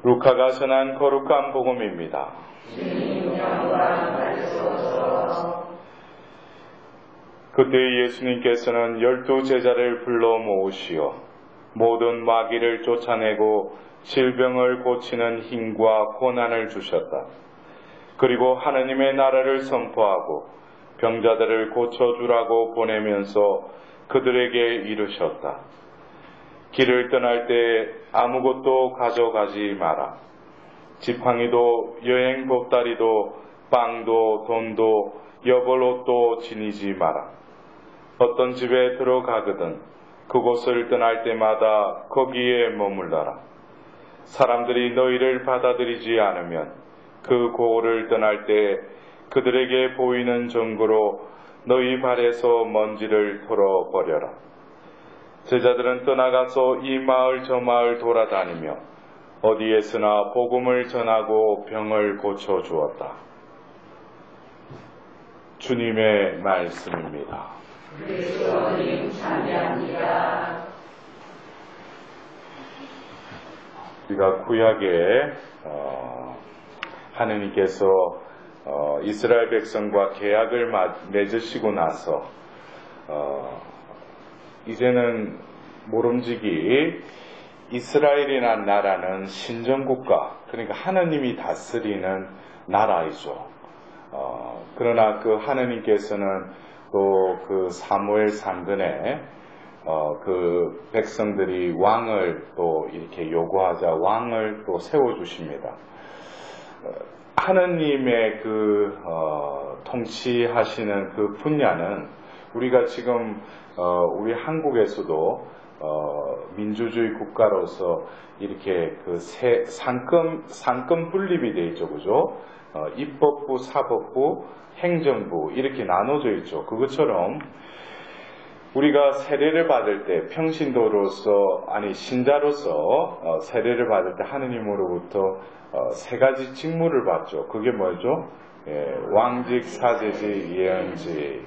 루카가 전한 거룩한 복음입니다. 주님 영광 받으소서. 그때 예수님께서는 12제자를 불러 모으시어 모든 마귀를 쫓아내고 질병을 고치는 힘과 권한을 주셨다. 그리고 하느님의 나라를 선포하고 병자들을 고쳐주라고 보내면서 그들에게 이르셨다. 길을 떠날 때 아무것도 가져가지 마라. 지팡이도 여행 보따리도 빵도 돈도 여벌옷도 지니지 마라. 어떤 집에 들어가거든 그곳을 떠날 때마다 거기에 머물러라. 사람들이 너희를 받아들이지 않으면 그 고을을 떠날 때 그들에게 보이는 정거로 너희 발에서 먼지를 털어버려라. 제자들은 떠나가서 이 마을 저 마을 돌아다니며 어디에서나 복음을 전하고 병을 고쳐주었다. 주님의 말씀입니다. 그리스도님 찬양합니다. 우리가 구약에 하느님께서 이스라엘 백성과 계약을 맺으시고 나서 이제는 모름지기 이스라엘이라는 나라는 신정국가, 그러니까 하느님이 다스리는 나라이죠. 그러나 그 하느님께서는 또 그 사무엘 상근에 그 백성들이 왕을 또 이렇게 요구하자 왕을 또 세워주십니다. 하느님의 그 통치하시는 그 분야는 우리가 지금 우리 한국에서도 민주주의 국가로서 이렇게 그 상권 분립이 되어 있죠, 그죠? 입법부, 사법부, 행정부 이렇게 나눠져 있죠. 그것처럼 우리가 세례를 받을 때 평신도로서 신자로서 세례를 받을 때 하느님으로부터 세 가지 직무를 받죠. 그게 뭐죠? 왕직, 사제직, 예언직.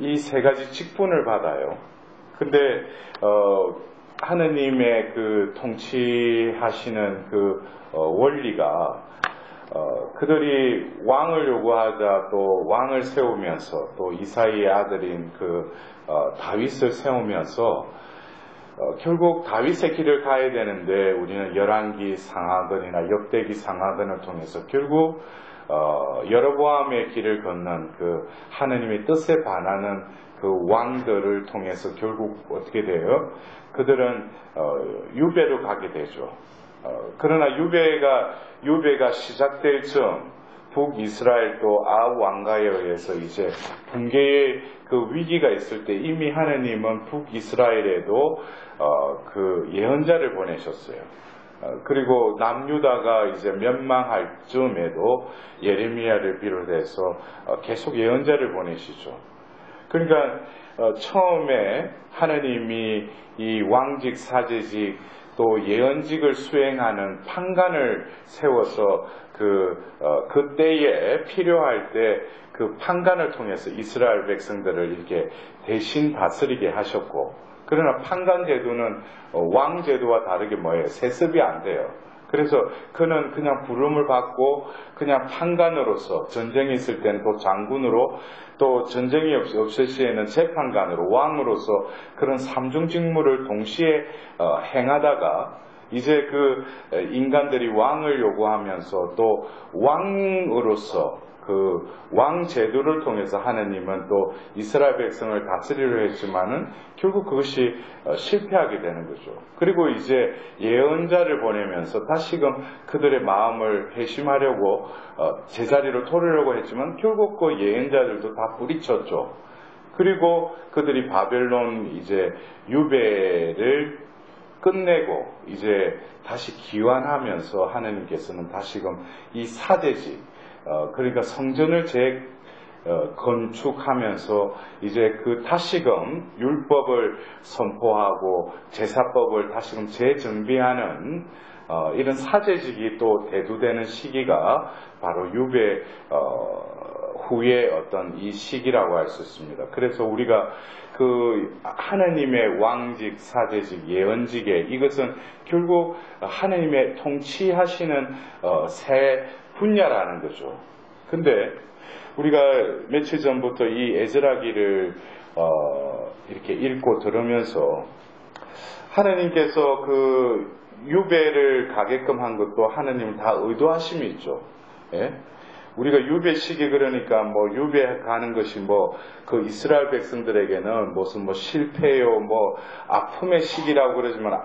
이 세 가지 직분을 받아요. 근데 하느님의 그 통치하시는 그 원리가 그들이 왕을 요구하자 또 왕을 세우면서 또 이사이의 아들인 그 다윗을 세우면서 결국 다윗의 길을 가야 되는데 우리는 열왕기 상하근이나 역대기 상하근을 통해서 결국 여로보암의 길을 걷는 그 하느님의 뜻에 반하는 그 왕들을 통해서 결국 어떻게 돼요? 그들은 유배로 가게 되죠. 그러나 유배가 시작될 즈음 북이스라엘 또 아합 왕가에 의해서 이제 붕괴의 그 위기가 있을 때 이미 하느님은 북이스라엘에도 그 예언자를 보내셨어요. 그리고 남유다가 이제 멸망할 즈음에도 예레미야를 비롯해서 계속 예언자를 보내시죠. 그러니까 처음에 하느님이 이 왕직, 사제직 또 예언직을 수행하는 판관을 세워서 그때에 필요할 때 그 판관을 통해서 이스라엘 백성들을 이렇게 대신 다스리게 하셨고, 그러나 판관 제도는 왕 제도와 다르게 뭐예요? 세습이 안 돼요. 그래서 그는 그냥 부름을 받고 그냥 판관으로서 전쟁이 있을 때는 또 장군으로 또 전쟁이 없을 시에는 재판관으로 왕으로서 그런 삼중 직무를 동시에 행하다가 이제 그 인간들이 왕을 요구하면서 또 왕으로서 그 왕 제도를 통해서 하느님은 또 이스라엘 백성을 다스리려 했지만은 결국 그것이 실패하게 되는 거죠. 그리고 이제 예언자를 보내면서 다시금 그들의 마음을 회심하려고 제자리로 돌으려고 했지만 결국 그 예언자들도 다 뿌리쳤죠. 그리고 그들이 바벨론 이제 유배를 끝내고 이제 다시 기환하면서 하느님께서는 다시금 이 사제직 그러니까 성전을 건축하면서 이제 그 다시금 율법을 선포하고 제사법을 다시금 재정비하는 이런 사제직이 또 대두되는 시기가 바로 유배 후의 어떤 이 시기라고 할 수 있습니다. 그래서 우리가 그 하나님의 왕직, 사제직, 예언직에 이것은 결국 하나님의 통치하시는 새 분야라는 거죠. 근데 우리가 며칠 전부터 이 에스라기를 이렇게 읽고 들으면서 하나님께서 그 유배를 가게끔 한 것도 하나님 다 의도하심이 있죠. 예? 우리가 유배 시기 그러니까 뭐 유배 가는 것이 뭐 그 이스라엘 백성들에게는 무슨 뭐 실패요, 뭐 아픔의 시기라고 그러지만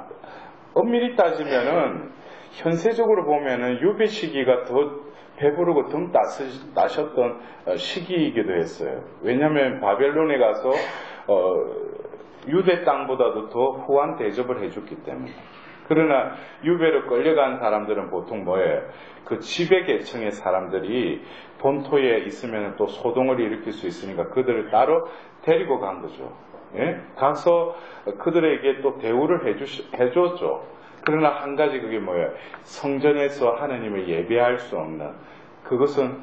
엄밀히 따지면은 현세적으로 보면은 유배 시기가 더 배부르고 등 따셨던 시기이기도 했어요. 왜냐하면 바벨론에 가서 유대 땅보다도 더 후한 대접을 해줬기 때문에. 그러나 유배로 끌려간 사람들은 보통 뭐예요? 그 지배 계층의 사람들이 본토에 있으면 또 소동을 일으킬 수 있으니까 그들을 따로 데리고 간 거죠. 예? 가서 그들에게 또 대우를 해줬죠. 그러나 한 가지 그게 뭐예요? 성전에서 하나님을 예배할 수 없는 그것은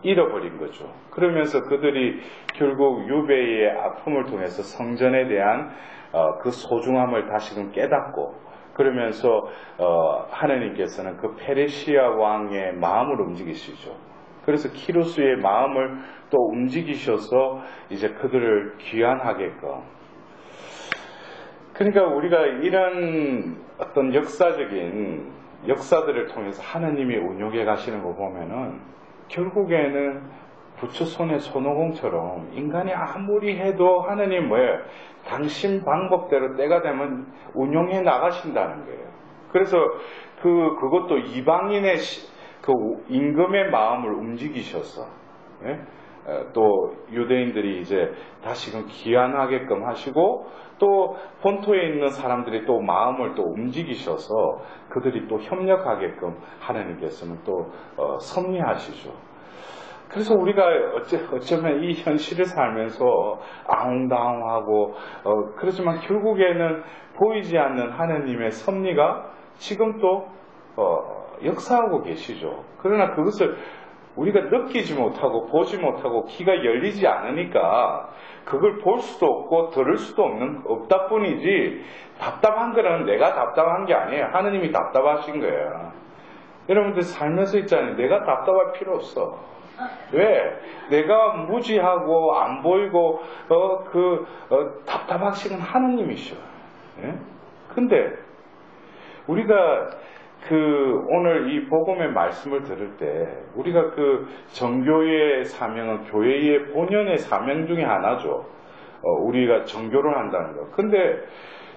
잃어버린 거죠. 그러면서 그들이 결국 유배의 아픔을 통해서 성전에 대한 그 소중함을 다시금 깨닫고 그러면서 하나님께서는 그 페르시아 왕의 마음을 움직이시죠. 그래서 키루스의 마음을 또 움직이셔서 이제 그들을 귀환하게끔. 그러니까 우리가 이런 어떤 역사적인 역사들을 통해서 하나님이 운용해 가시는 거 보면은 결국에는 부처 손의 손오공처럼 인간이 아무리 해도 하나님 뭐예요? 당신 방법대로 때가 되면 운용해 나가신다는 거예요. 그래서 그것도 이방인의 그 임금의 마음을 움직이셔서 예? 또 유대인들이 이제 다시금 귀환하게끔 하시고 또 본토에 있는 사람들이 또 마음을 또 움직이셔서 그들이 또 협력하게끔 하나님께서는 또 섭리하시죠. 그래서 우리가 어쩌면 이 현실을 살면서 아웅다웅하고 그렇지만 결국에는 보이지 않는 하나님의 섭리가 지금 또 역사하고 계시죠. 그러나 그것을 우리가 느끼지 못하고 보지 못하고 귀가 열리지 않으니까 그걸 볼 수도 없고 들을 수도 없다 뿐이지 답답한 거는 내가 답답한 게 아니에요. 하나님이 답답하신 거예요. 여러분들 살면서 있잖아요. 내가 답답할 필요 없어. 왜? 내가 무지하고 안 보이고 답답하시는 하나님이셔. 예? 근데 우리가 오늘 이 복음의 말씀을 들을 때 우리가 그 정교의 사명은 교회의 본연의 사명 중에 하나죠. 우리가 정교를 한다는 것. 근데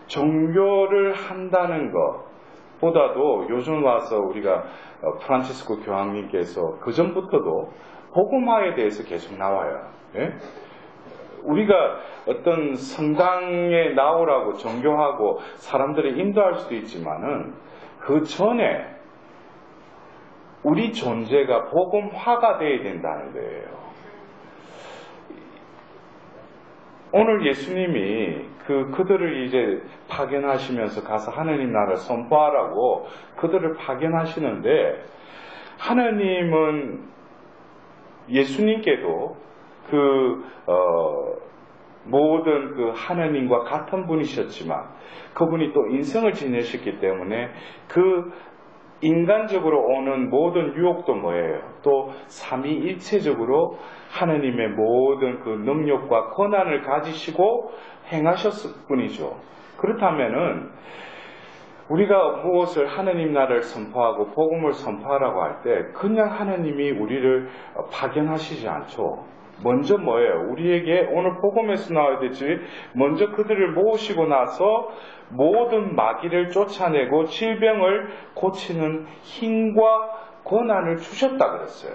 정교를 한다는 것보다도 요즘 와서 우리가 프란치스코 교황님께서 그 전부터도 복음화에 대해서 계속 나와요. 예? 우리가 어떤 성당에 나오라고 정교하고 사람들을 인도할 수도 있지만은 그 전에 우리 존재가 복음화가 되어야 된다는 거예요. 오늘 예수님이 그들을 이제 파견하시면서 가서 하나님 나라를 선포하라고 그들을 파견하시는데 하나님은 예수님께도 모든 그 하나님과 같은 분이셨지만 그분이 또 인생을 지내셨기 때문에 그 인간적으로 오는 모든 유혹도 뭐예요? 또 삼위일체적으로 하나님의 모든 그 능력과 권한을 가지시고 행하셨을 뿐이죠. 그렇다면은 우리가 무엇을 하나님 나라를 선포하고 복음을 선포하라고 할 때 그냥 하나님이 우리를 파견하시지 않죠. 먼저 뭐예요? 우리에게 오늘 복음에서 나와야 되지 먼저 그들을 모으시고 나서 모든 마귀를 쫓아내고 질병을 고치는 힘과 권한을 주셨다 그랬어요.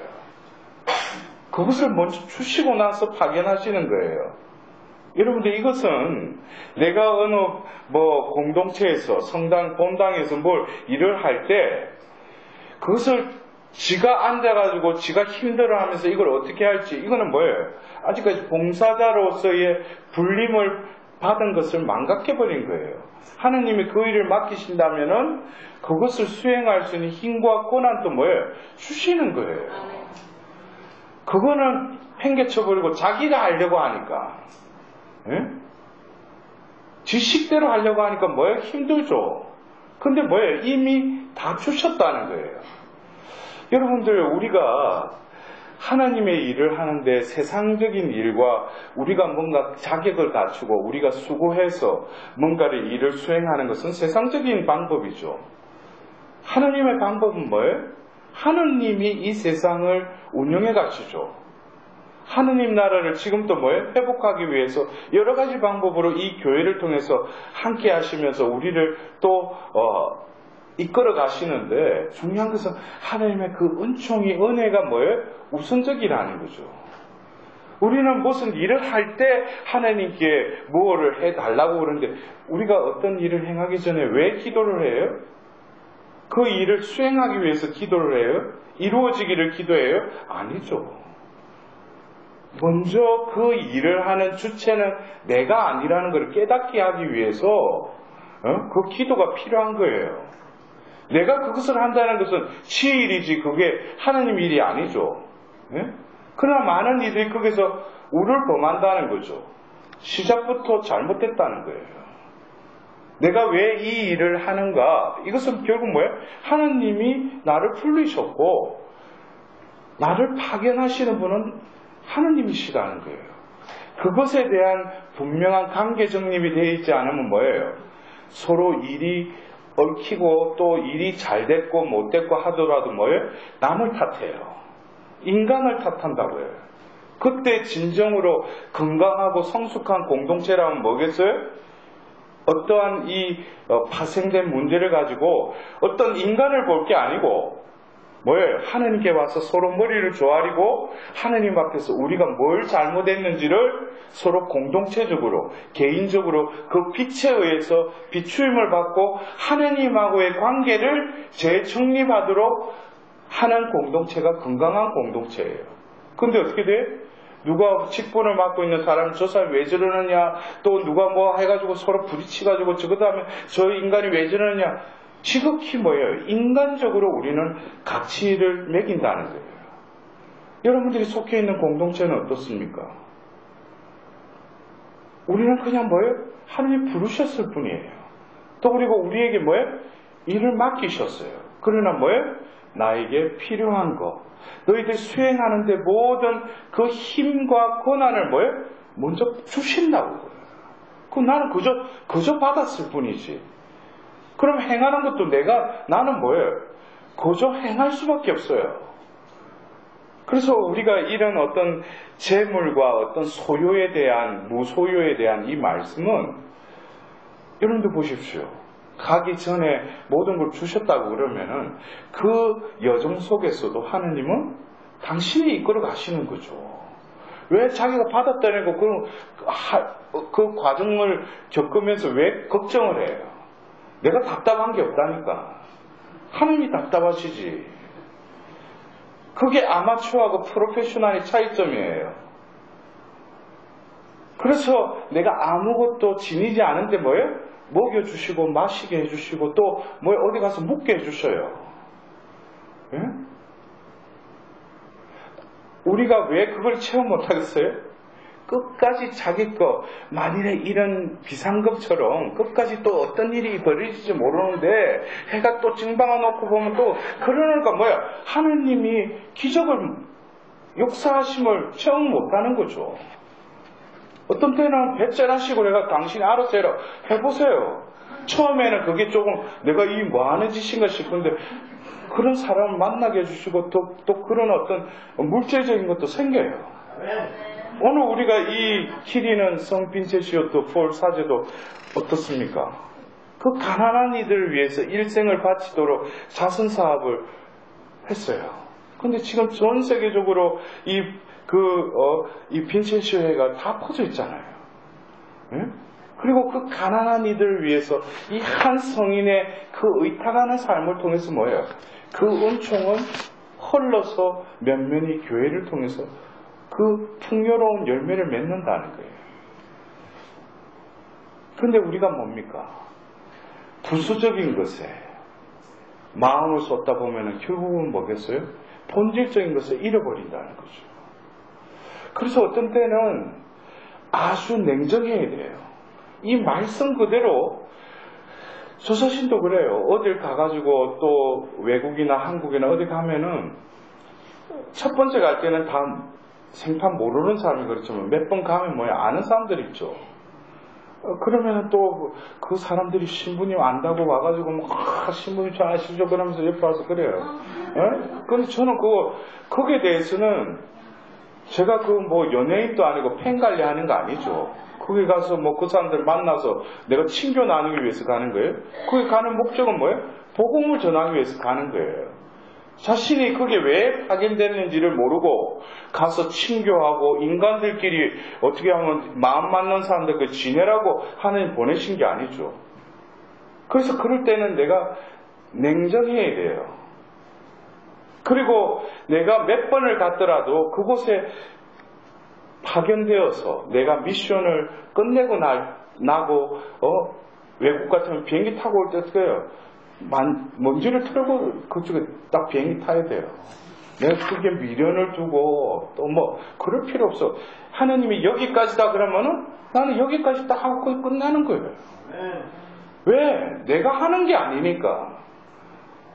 그것을 먼저 주시고 나서 파견하시는 거예요. 여러분들 이것은 내가 어느 공동체에서 성당 본당에서 뭘 일을 할 때 그것을 지가 앉아가지고 지가 힘들어하면서 이걸 어떻게 할지 이거는 뭐예요? 아직까지 봉사자로서의 불림을 받은 것을 망각해버린 거예요. 하느님이 그 일을 맡기신다면은 그것을 수행할 수 있는 힘과 권한도 뭐예요? 주시는 거예요. 그거는 팽개쳐버리고 자기가 하려고 하니까, 예? 지식대로 하려고 하니까 뭐예요? 힘들죠. 근데 뭐예요? 이미 다 주셨다는 거예요. 여러분들, 우리가 하나님의 일을 하는데 세상적인 일과 우리가 뭔가 자격을 갖추고 우리가 수고해서 뭔가를 일을 수행하는 것은 세상적인 방법이죠. 하나님의 방법은 뭐예요? 하느님이 이 세상을 운영해 가시죠. 하느님 나라를 지금도 뭐예요? 회복하기 위해서 여러 가지 방법으로 이 교회를 통해서 함께 하시면서 우리를 또 이끌어 가시는데, 중요한 것은 하나님의 그 은총이, 은혜가 뭐예요? 우선적이라는 거죠. 우리는 무슨 일을 할 때 하나님께 뭐를 해달라고 그러는데, 우리가 어떤 일을 행하기 전에 왜 기도를 해요? 그 일을 수행하기 위해서 기도를 해요? 이루어지기를 기도해요? 아니죠. 먼저 그 일을 하는 주체는 내가 아니라는 걸 깨닫게 하기 위해서 그 기도가 필요한 거예요. 내가 그것을 한다는 것은 지의 일이지 그게 하나님 일이 아니죠. 예? 그러나 많은 이들이 거기서 우를 범한다는 거죠. 시작부터 잘못됐다는 거예요. 내가 왜 이 일을 하는가? 이것은 결국 뭐예요? 하나님이 나를 부르셨고 나를 파견하시는 분은 하나님이시다는 거예요. 그것에 대한 분명한 관계 정립이 되어 있지 않으면 뭐예요? 서로 일이 얽히고 또 일이 잘 됐고 못 됐고 하더라도 뭐예요? 남을 탓해요. 인간을 탓한다고요. 그때 진정으로 건강하고 성숙한 공동체라면 뭐겠어요? 어떠한 이 파생된 문제를 가지고 어떤 인간을 볼 게 아니고 뭐예요? 하나님께 와서 서로 머리를 조아리고 하나님 앞에서 우리가 뭘 잘못했는지를 서로 공동체적으로, 개인적으로 그 빛에 의해서 비추임을 받고 하나님하고의 관계를 재정립하도록 하는 공동체가 건강한 공동체예요. 근데 어떻게 돼? 누가 직분을 맡고 있는 사람, 저 사람이 왜 저러느냐, 또 누가 뭐 해가지고 서로 부딪혀가지고 저거 다음에 저 인간이 왜 저러느냐, 지극히 뭐예요? 인간적으로 우리는 가치를 매긴다는 거예요. 여러분들이 속해 있는 공동체는 어떻습니까? 우리는 그냥 뭐예요? 하나님 부르셨을 뿐이에요. 또 그리고 우리에게 뭐예요? 일을 맡기셨어요. 그러나 뭐예요? 나에게 필요한 거, 너희들 수행하는데 모든 그 힘과 권한을 뭐예요? 먼저 주신다고. 그럼 나는 그저 받았을 뿐이지. 그럼 행하는 것도 나는 뭐예요? 그저 행할 수밖에 없어요. 그래서 우리가 이런 어떤 재물과 어떤 소유에 대한, 무소유에 대한 이 말씀은, 여러분들 보십시오. 가기 전에 모든 걸 주셨다고 그러면은 그 여정 속에서도 하느님은 당신이 이끌어 가시는 거죠. 왜 자기가 받았다는 거, 그 과정을 겪으면서 왜 걱정을 해요? 내가 답답한 게 없다니까. 하느님이 답답하시지. 그게 아마추어하고 프로페셔널의 차이점이에요. 그래서 내가 아무것도 지니지 않은데 뭐예요? 먹여주시고 마시게 해주시고 또 뭐 어디 가서 묵게 해주셔요. 예? 우리가 왜 그걸 체험 못하겠어요? 끝까지 자기 거, 만일에 이런 비상급처럼 끝까지 또 어떤 일이 벌어질지 모르는데 해가 또 징방아 놓고 보면 또 그러니까 뭐야? 하느님이 기적을, 역사하심을 체험 못하는 거죠. 어떤 때는 배째라시고 내가 당신이 알아서 해라. 해보세요. 처음에는 그게 조금 내가 이 뭐하는 짓인가 싶은데 그런 사람을 만나게 해주시고 또 그런 어떤 물질적인 것도 생겨요. 오늘 우리가 이 키리는 성빈체시오 또 폴 사제도 어떻습니까? 그 가난한 이들을 위해서 일생을 바치도록 자선사업을 했어요. 근데 지금 전 세계적으로 이 빈체시오회가 다 퍼져 있잖아요. 예? 그리고 그 가난한 이들을 위해서 이 한 성인의 그 의탁하는 삶을 통해서 뭐예요? 그 은총은 흘러서 면면이 교회를 통해서 그 풍요로운 열매를 맺는다는 거예요. 그런데 우리가 뭡니까? 부수적인 것에 마음을 쏟다 보면 결국은 뭐겠어요? 본질적인 것을 잃어버린다는 거죠. 그래서 어떤 때는 아주 냉정해야 돼요. 이 말씀 그대로 조서신도 그래요. 어딜 가가지고 또 외국이나 한국이나 어디 가면은 첫 번째 갈 때는 다 생판 모르는 사람이 그렇지만 몇 번 가면 뭐야 아는 사람들 있죠. 그러면 또 그 사람들이 신부님 안다고 와가지고 막 신부님 저 아시죠? 그러면서 옆에 와서 그래요. 근데 저는 거기에 대해서는 제가 뭐 연예인도 아니고 팬 관리하는 거 아니죠. 거기 가서 뭐 그 사람들 만나서 내가 친교 나누기 위해서 가는 거예요. 거기 가는 목적은 뭐예요? 복음을 전하기 위해서 가는 거예요. 자신이 그게 왜 파견됐는지를 모르고 가서 친교하고 인간들끼리 어떻게 하면 마음 맞는 사람들 지내라고 하나님 보내신 게 아니죠. 그래서 그럴 때는 내가 냉정해야 돼요. 그리고 내가 몇 번을 갔더라도 그곳에 파견되어서 내가 미션을 끝내고 나고 외국 같으면 비행기 타고 올 때 어떻게 해요? 먼지를 털고 그쪽에 딱 비행기 타야 돼요. 내가 그게 미련을 두고 또 뭐 그럴 필요 없어. 하나님이 여기까지다 그러면은 나는 여기까지 딱 하고 거의 끝나는 거예요. 왜? 내가 하는 게 아니니까.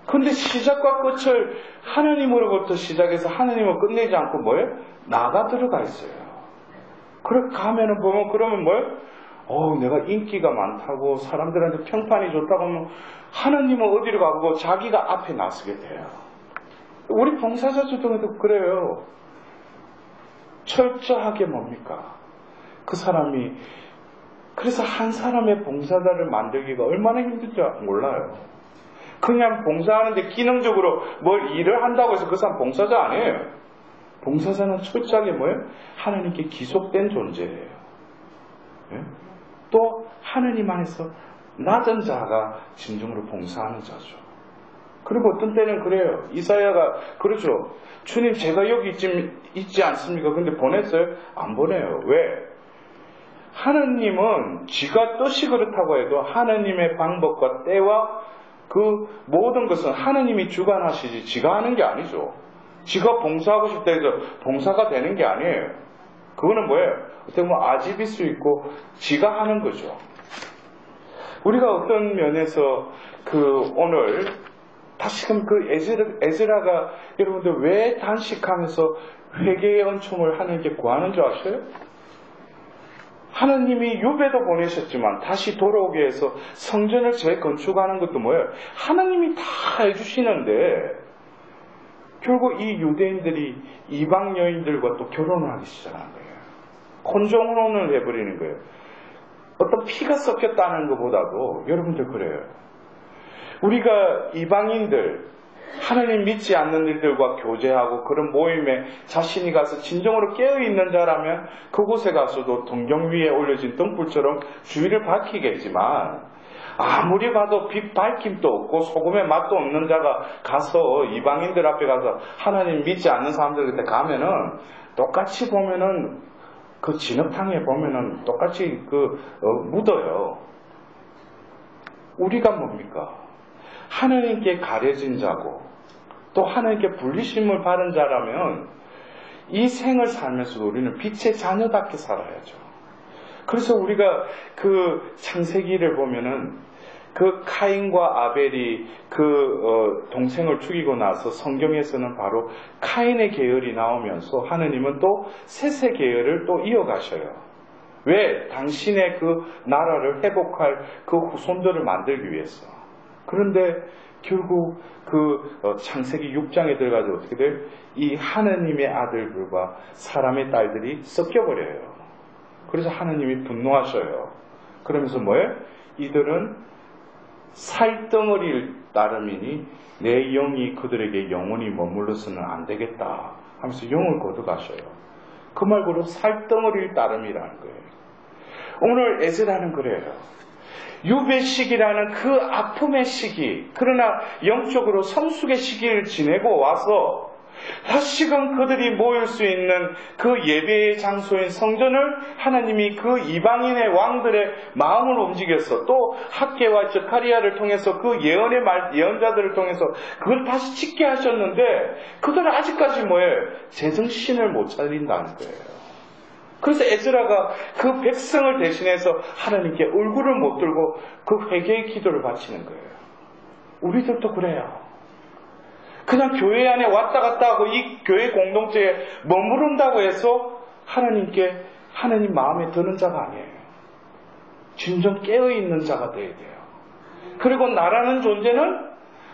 근데 시작과 끝을 하나님으로부터 시작해서 하나님을 끝내지 않고 뭐예요? 나가 들어가 있어요. 그렇게 가면은 보면 그러면 뭐예요? 내가 인기가 많다고 사람들한테 평판이 좋다고 하면 하나님은 어디로 가고 자기가 앞에 나서게 돼요. 우리 봉사자 주동에도 그래요. 철저하게 뭡니까? 그 사람이 그래서 한 사람의 봉사자를 만들기가 얼마나 힘든지 몰라요. 그냥 봉사하는데 기능적으로 뭘 일을 한다고 해서 그 사람 봉사자 아니에요. 봉사자는 철저하게 뭐예요? 하나님께 기속된 존재예요. 또 하나님 안에서 낮은 자가 진정으로 봉사하는 자죠. 그리고 어떤 때는 그래요. 이사야가 그러죠. 주님 제가 여기 있지 않습니까? 근데 보냈어요? 안 보내요. 왜? 하나님은 지가 뜻이 그렇다고 해도 하나님의 방법과 때와 그 모든 것은 하나님이 주관하시지 지가 하는 게 아니죠. 지가 봉사하고 싶다 해서 봉사가 되는 게 아니에요. 그거는 뭐예요? 어떻게 보면 아집일 수 있고 지가 하는 거죠. 우리가 어떤 면에서 오늘 다시금 에즈라가 여러분들 왜 단식하면서 회개의 은총을 하나님께 구하는 줄 아세요? 하나님이 유배도 보내셨지만 다시 돌아오게 해서 성전을 재건축하는 것도 뭐예요? 하나님이 다 해주시는데 결국 이 유대인들이 이방 여인들과 또 결혼을 하기 시작한 거예요. 혼종혼혼을 해버리는 거예요. 어떤 피가 섞였다는 것보다도 여러분들 그래요. 우리가 이방인들, 하나님 믿지 않는 일들과 교제하고 그런 모임에 자신이 가서 진정으로 깨어있는 자라면 그곳에 가서도 동경 위에 올려진 등불처럼 주의를 밝히겠지만 아무리 봐도 빛 밝힘도 없고 소금의 맛도 없는 자가 가서 이방인들 앞에 가서 하나님 믿지 않는 사람들 그때 가면은 똑같이 보면은 그 진흙탕에 보면은 똑같이 묻어요. 우리가 뭡니까? 하나님께 가려진 자고 또 하나님께 분리심을 받은 자라면 이 생을 살면서도 우리는 빛의 자녀답게 살아야죠. 그래서 우리가 창세기를 보면은 카인과 아벨이 동생을 죽이고 나서 성경에서는 바로 카인의 계열이 나오면서 하나님은 또 셋의 계열을 또 이어가셔요. 왜? 당신의 나라를 회복할 후손들을 만들기 위해서. 그런데 결국 창세기 6장에 들어가서 어떻게 돼요? 이 하나님의 아들들과 사람의 딸들이 섞여버려요. 그래서 하나님이 분노하셔요. 그러면서 뭐예요? 이들은 살덩어리를 따름이니 내 영이 그들에게 영원히 머물러서는 안 되겠다 하면서 영을 거둬가셔요. 그 말고로 살덩어리를 따름이라는 거예요. 오늘 에스라는 그래요. 유배 시기라는 그 아픔의 시기, 그러나 영적으로 성숙의 시기를 지내고 와서 다시금 그들이 모일 수 있는 그 예배의 장소인 성전을 하나님이 그 이방인의 왕들의 마음을 움직여서 또 학개와 저카리아를 통해서 그 예언자들을 통해서 그걸 다시 짓게 하셨는데 그들은 아직까지 뭐예요? 제정신을 못 차린다는 거예요. 그래서 에스라가 그 백성을 대신해서 하나님께 얼굴을 못 들고 그 회개의 기도를 바치는 거예요. 우리들도 그래요. 그냥 교회 안에 왔다 갔다 하고 이 교회 공동체에 머무른다고 해서 하나님께 하나님 마음에 드는 자가 아니에요. 진정 깨어있는 자가 되어야 돼요. 그리고 나라는 존재는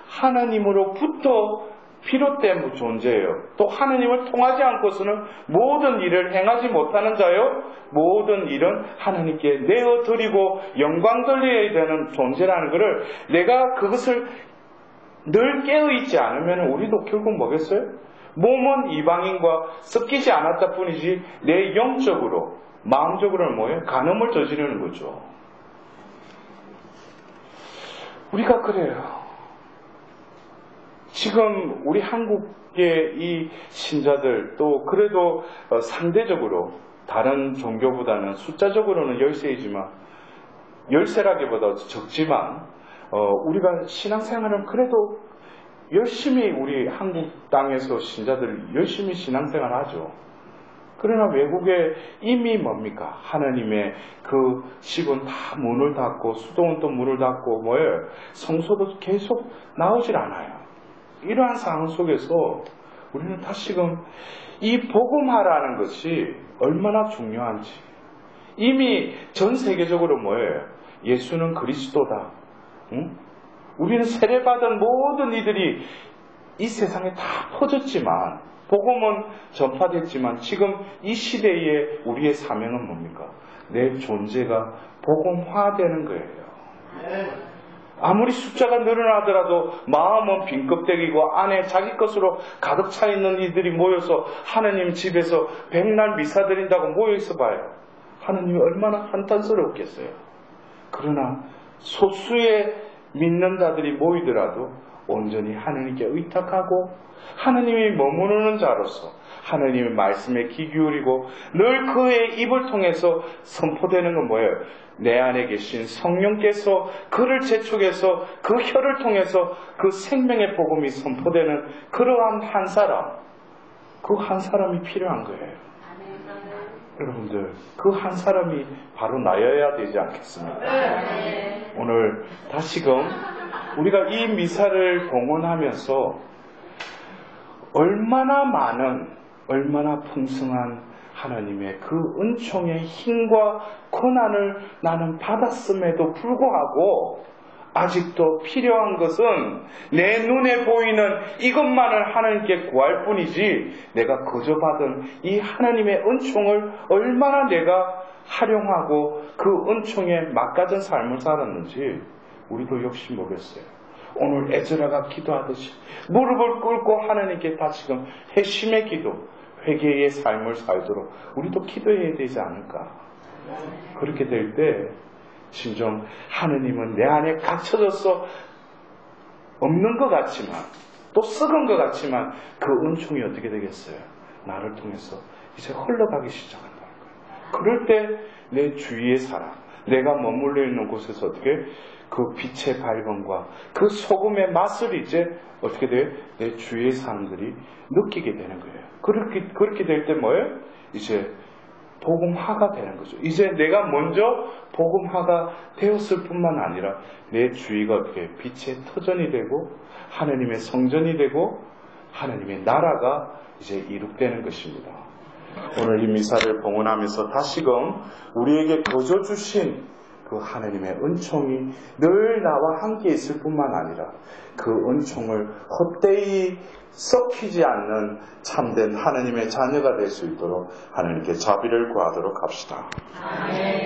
하나님으로부터 비롯된 존재예요. 또 하나님을 통하지 않고서는 모든 일을 행하지 못하는 자요. 모든 일은 하나님께 내어드리고 영광 돌려야 되는 존재라는 것을 내가 그것을 늘 깨어있지 않으면 우리도 결국 뭐겠어요? 몸은 이방인과 섞이지 않았다 뿐이지 내 영적으로 마음적으로는 뭐예요? 간음을 저지르는 거죠. 우리가 그래요. 지금 우리 한국의 이 신자들 또 그래도 상대적으로 다른 종교보다는 숫자적으로는 10세이지만 10세라기보다 적지만 우리가 신앙생활은 그래도 열심히 우리 한국 땅에서 신자들 열심히 신앙생활 하죠. 그러나 외국에 이미 뭡니까? 하나님의 그 집은 다 문을 닫고 수도원 또 문을 닫고 뭐예요? 성소도 계속 나오질 않아요. 이러한 상황 속에서 우리는 다시금 이 복음화라는 것이 얼마나 중요한지 이미 전 세계적으로 뭐예요? 예수는 그리스도다. 응? 우리는 세례받은 모든 이들이 이 세상에 다 퍼졌지만 복음은 전파됐지만 지금 이 시대에 우리의 사명은 뭡니까? 내 존재가 복음화되는 거예요. 아무리 숫자가 늘어나더라도 마음은 빈껍데기고 안에 자기 것으로 가득 차 있는 이들이 모여서 하나님 집에서 백날 미사 드린다고 모여있어 봐요. 하나님이 얼마나 한탄스럽겠어요. 그러나 소수의 믿는 자들이 모이더라도 온전히 하나님께 의탁하고 하나님이 머무르는 자로서 하나님의 말씀에 귀 기울이고 늘 그의 입을 통해서 선포되는 건 뭐예요? 내 안에 계신 성령께서 그를 재촉해서 그 혀를 통해서 그 생명의 복음이 선포되는 그러한 한 사람, 그 한 사람이 필요한 거예요. 여러분들, 그 한 사람이 바로 나여야 되지 않겠습니까? 오늘 다시금 우리가 이 미사를 봉헌하면서 얼마나 많은, 얼마나 풍성한 하나님의 그 은총의 힘과 고난을 나는 받았음에도 불구하고 아직도 필요한 것은 내 눈에 보이는 이것만을 하나님께 구할 뿐이지 내가 거저 받은 이 하나님의 은총을 얼마나 내가 활용하고 그 은총에 막가진 삶을 살았는지 우리도 역시 모르겠어요. 오늘 에스라가 기도하듯이 무릎을 꿇고 하나님께 다시금 회심의 기도, 회개의 삶을 살도록 우리도 기도해야 되지 않을까. 그렇게 될 때 진정 하느님은 내 안에 갇혀져서 없는 것 같지만 또 썩은 것 같지만 그 은총이 어떻게 되겠어요? 나를 통해서 이제 흘러가기 시작한다는 거예요. 그럴 때 내 주위의 사람, 내가 머물러 있는 곳에서 어떻게 그 빛의 밝음과 그 소금의 맛을 이제 어떻게 돼요? 내 주위의 사람들이 느끼게 되는 거예요. 그렇게 될 때 뭐예요? 이제 복음화가 되는 거죠. 이제 내가 먼저 복음화가 되었을 뿐만 아니라 내 주위가 어떻게 빛의 터전이 되고 하나님의 성전이 되고 하나님의 나라가 이제 이룩되는 것입니다. 오늘 이 미사를 봉헌하면서 다시금 우리에게 거저 주신 그 하나님의 은총이 늘 나와 함께 있을 뿐만 아니라 그 은총을 헛되이 썩히지 않는 참된 하나님의 자녀가 될 수 있도록 하나님께 자비를 구하도록 합시다. 아멘.